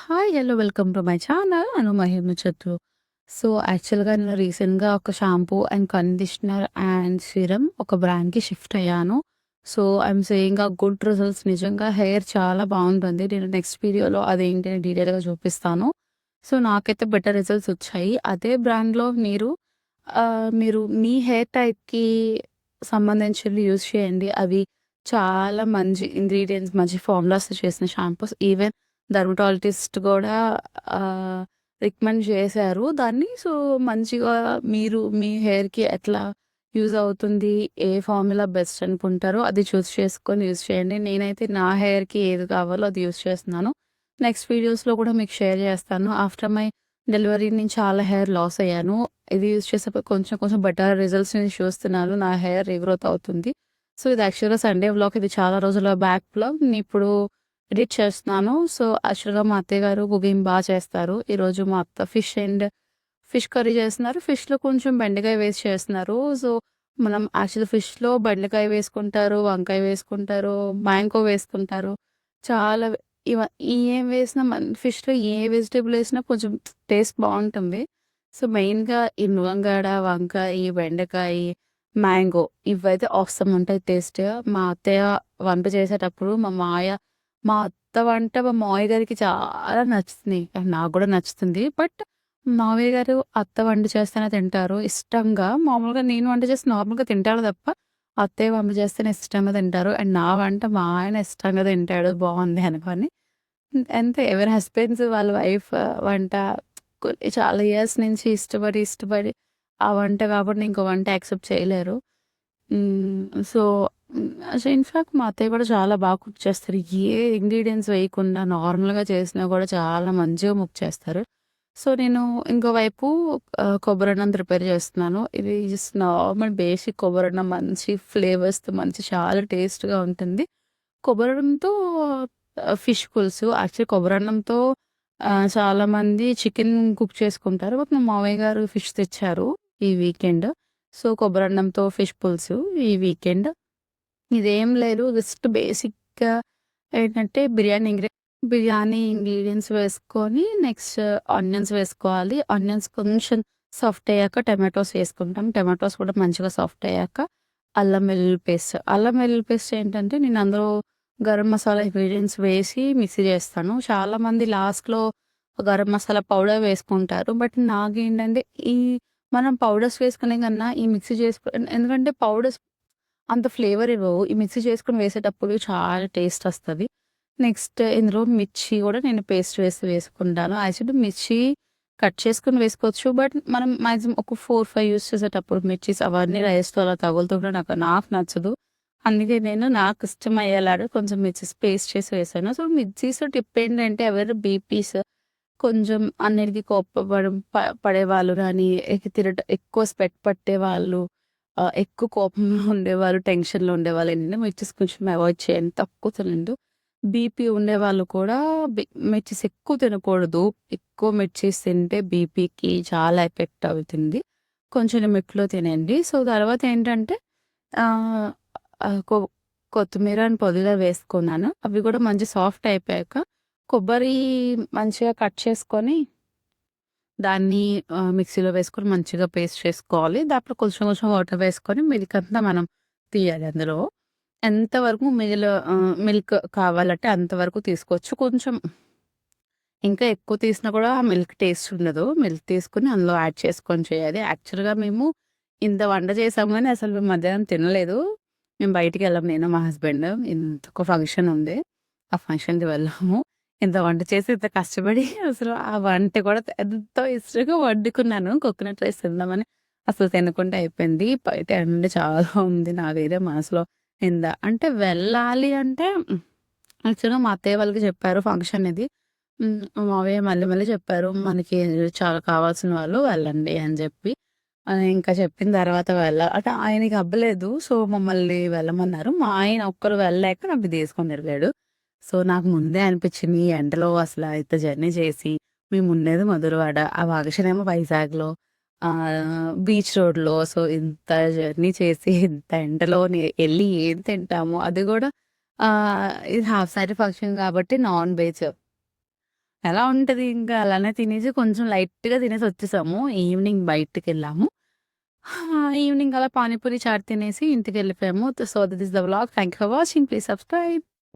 Hi! Hello! Welcome to my channel Anu Mahima చతు. So, యాక్చువల్‌గా నేను రీసెంట్‌గా ఒక shampoo and conditioner and serum ఒక బ్రాండ్‌కి షిఫ్ట్ అయ్యాను. So, I'm saying good results నిజంగా హెయిర్ చాలా బావుంటుంది. నేను నెక్స్ట్ వీడియోలో అదేంటి అని డీటెయిల్‌గా చూపిస్తాను. సో, నాకైతే బెటర్ రిజల్ట్స్ వచ్చాయి. అదే బ్రాండ్‌లో మీరు మీ హెయిర్ టైప్‌కి సంబంధించినవి యూజ్ చేయండి. అవి చాలా మంచి ఇంగ్రీడియెంట్స్, మంచి ఫార్ములాస్‌తో చేసిన షాంపూస్. ఈవెన్ డెర్మటాలజిస్ట్ గూడా రికమెండ్ చేశారు దాన్ని. సో, మంచిగా మీరు మీ హెయిర్‌కి ఎట్లా యూజ్ అవుతుంది, ఏ ఫార్ములా బెస్ట్ అనుకుంటారో అది చూస్ చేసుకొని యూజ్ చేయండి. నేనైతే నా హెయిర్‌కి ఏది కావాలో అది యూజ్ చేస్తున్నాను. నెక్స్ట్ వీడియోస్‌లో కూడా మీకు షేర్ చేస్తాను. ఆఫ్టర్ మై డెలివరీ నేను చాలా హెయిర్ లాస్ అయ్యాను. ఇది యూజ్ చేసేప్పుడు కొంచెం కొంచెం బెటర్ రిజల్ట్స్ నేను చూస్తున్నాను. నా హెయిర్ రీగ్రోత్ అవుతుంది. సో, ఇది యాక్చువల్‌గా సండే వ్లాగ్. ఇది చాలా రోజుల బ్యాక్ వ్లాగ్. నేనిప్పుడు ఎడిట్ చేస్తున్నాను. సో, యాక్చువల్‌గా మా అత్తయ్య గారు కుకింగ్ చేస్తారు. ఈరోజు మా అత్త ఫిష్ కర్రీ చేస్తున్నారు. ఫిష్‌లో కొంచెం బెండకాయ వేసి చేస్తున్నారు. సో, మనం యాక్చువల్లీ ఫిష్‌లో బెండకాయ వేసుకుంటారు, వంకాయ వేసుకుంటారు, మ్యాంగో వేసుకుంటారు. చాలా ఇవ ఏం వేసినా ఫిష్‌లో ఏ వెజిటబుల్ వేసినా కొంచెం టేస్ట్ బావుంటుంది. సో, మెయిన్‌గా ఈ ములంగాడ, వంకాయి, బెండకాయి, మ్యాంగో ఇవైతే ఆసమ్ ఉంటాయి టేస్ట్. మా అత్తయ్య వంట చేసేటప్పుడు మా అత్త వంట మా మావయ్య గారికి చాలా నచ్చుతుంది. అండ్ నాకు గూడా నచ్చుతుంది. బట్ మావయ్య గారు అత్త వంట చేస్తేనే తింటారు ఇష్టంగా. మామూలుగా నేను వంట చేస్తే నార్మల్‌గా తింటారు తప్ప, అత్తయ్య వంట చేస్తేనే ఇష్టంగా తింటారు. అండ్ నా వంట మా ఆయన ఇష్టంగా తింటాడు బావుంది అనుకోని. అంతే ఎవరి హస్బెండ్స్ వాళ్ళ వైఫ్ వంట చాలా ఇయర్స్ నుంచి ఇష్టపడి ఆ వంట కాబట్టి ఇంకో వంట యాక్సెప్ట్ చేయలేరు. సో, ఇన్‌ఫాక్ట్ మా అత్తయ్య కూడా చాలా బాగా కుక్ చేస్తారు. ఏ ఇంగ్రీడియెంట్స్ వేయకుండా నార్మల్‌గా చేసినా కూడా చాలా మంచిగా కుక్ చేస్తారు. సో, నేను ఇంకోవైపు కొబ్బరన్నం ప్రిపేర్ చేస్తున్నాను. ఇది జస్ట్ నార్మల్ బేసిక్ కొబ్బరన్నం మంచి ఫ్లేవర్స్‌తో మంచి చాలా టేస్ట్‌గా ఉంటుంది. కొబ్బరన్నంతో ఫిష్ పులుసు. యాక్చువల్లీ కొబ్బరన్నంతో చాలామంది చికెన్ కుక్ చేసుకుంటారు. బట్ మా మామయ్య గారు ఫిష్ తెచ్చారు ఈ వీకెండ్. సో, కొబ్బరన్నంతో ఫిష్ పులుసు ఈ వీకెండ్. ఇదేం లేదు జస్ట్ బేసిక్‌గా ఏంటంటే బిర్యానీ ఇంగ్రీడియెంట్స్ వేసుకొని నెక్స్ట్ ఆనియన్స్ వేసుకోవాలి. ఆనియన్స్ కొంచెం సాఫ్ట్ అయ్యాక టమాటోస్ వేసుకుంటాం. టమాటోస్ కూడా మంచిగా సాఫ్ట్ అయ్యాక అల్లం వెల్లుల్లి పేస్ట్. అల్లం వెల్లుల్లి పేస్ట్ ఏంటంటే నేను అందులో గరం మసాలా ఇంగ్రీడియెంట్స్ వేసి మిక్సీ చేస్తాను. చాలామంది లాస్ట్‌లో గరం మసాలా పౌడర్ వేసుకుంటారు. బట్ నాకేంటంటే ఈ మనం పౌడర్స్ వేసుకునే కన్నా ఈ మిక్సీ ఎందుకంటే పౌడర్స్ అంత ఫ్లేవర్ ఇవ్వవు. ఈ మిక్సీ చేసుకొని వేసేటప్పుడు చాలా టేస్ట్ వస్తది. నెక్స్ట్ ఇందులో మిర్చి గూడా నేను పేస్ట్ వేసుకుంటాను. యాక్చువల్లీ మిర్చి కట్ చేసుకొని వేసుకోవచ్చు. బట్ మనం మాక్సిమం ఒక 4, 5 యూజ్ చేసేటప్పుడు మిర్చీస్ అవన్నీ రైస్‌తో అలా తగులుతుంటే నాకు నచ్చదు. అందుకే నేను నాకు ఇష్టమయ్యేలాగా కొంచెం మిర్చీస్ పేస్ట్ చేసి వేసాను. సో, మిర్చీస్ టిప్ ఏంటంటే ఎవరు బీపీస్ కొంచెం అన్నిటికి పడేవాళ్ళు గానీ, ఎక్కువ స్వెట్ పట్టేవాళ్ళు, ఎక్కువ కోపంలో ఉండేవాళ్ళు, టెన్షన్‌లో ఉండేవాళ్ళు ఏంటంటే మిర్చీస్ కొంచెం అవాయిడ్ చేయండి. తక్కువ తినండి. బీపీ ఉండేవాళ్ళు కూడా మిర్చీస్ ఎక్కువ తినకూడదు. ఎక్కువ మిర్చీస్ తింటే బీపీకి చాలా ఎఫెక్ట్ అవుతుంది. కొంచెం లిమిట్‌లో తినండి. సో, తర్వాత ఏంటంటే ఆహ్, ఆహ్, కొ కొత్తిమీర అండ్ పుదీనా వేసుకున్నాను. అవి కూడా మంచి సాఫ్ట్ అయిపోయాక కొబ్బరి మంచిగా కట్ చేసుకొని దాన్ని మిక్సీలో వేసుకొని మంచిగా పేస్ట్ చేసుకోవాలి. దాంట్లో కొంచెం కొంచెం వాటర్ వేసుకొని మిల్క్ అంతా మనం తీయాలి అందులో. ఎంతవరకు మిల్క్ కావాలంటే అంతవరకు తీసుకోవచ్చు. కొంచెం ఇంకా ఎక్కువ తీసినా కూడా ఆ మిల్క్ టేస్ట్ ఉండదు. మిల్క్ తీసుకొని అందులో యాడ్ చేసుకొని చేయాలి. యాక్చువల్‌గా మేము ఇంత వంట చేసాం గానీ అసలు మేము మధ్యాహ్నం తినలేదు. మేము బయటికెళ్ళాం నేను, మా హస్బెండ్. ఒక ఫంక్షన్ ఉంది. ఆ ఫంక్షన్‌కి వెళ్ళాము. ఇంత వంట చేసి ఇంత కష్టపడి అసలు ఆ వంట కూడా ఎంతో ఇష్టంగా వండుకున్నాను. కోకోనట్ రైస్ తిందామని అసలు తినకుండా అయిపోయింది. బయట ఎండ చాలా ఉంది. నాకైతే మనసులో అంటే వెళ్ళాలి అంటే యాక్చువల్‌గా మా అత్తయ్య వాళ్ళకి చెప్పారు ఫంక్షన్ ఇది. మా మావయ్య మళ్ళీ మళ్ళీ చెప్పారు. మనకి చాలా కావాల్సిన వాళ్ళు వెళ్ళండి అని చెప్పి. ఇంకా చెప్పిన తర్వాత అంటే ఆయనకి అవ్వలేదు. సో, మమ్మల్ని వెళ్ళమన్నారు. మా ఆయన ఒక్కరు వెళ్ళలేక నన్ను తీసుకొని ఎళ్ళాడు. సో, నాకు ముందే అనిపించింది ఈ ఎండలో అసల ఇంత జర్నీ చేసి మేముండేది మధురవాడ. ఆ ఫంక్షన్ ఏమో వైజాగ్‌లో బీచ్ రోడ్‌లో. సో, ఇంత జర్నీ చేసి ఇంత ఎండలో ఎళ్లి ఏం తింటాము? అది గూడా ఇది హాఫ్ సారీ ఫంక్షన్ కాబట్టి నాన్ వెజ్. ఎలా ఉంటది ఇంకా అలానే తినేసి కొంచెం లైట్‌గా తినేసి వచ్చేసాము. ఈవినింగ్ బయటికెళ్ళాము. ఈవినింగ్ అలా పానీపూరి, చాట్ తినేసి ఇంటికెళ్ళిపోయాము. So, this is the vlog. Thank you for watching. Please subscribe.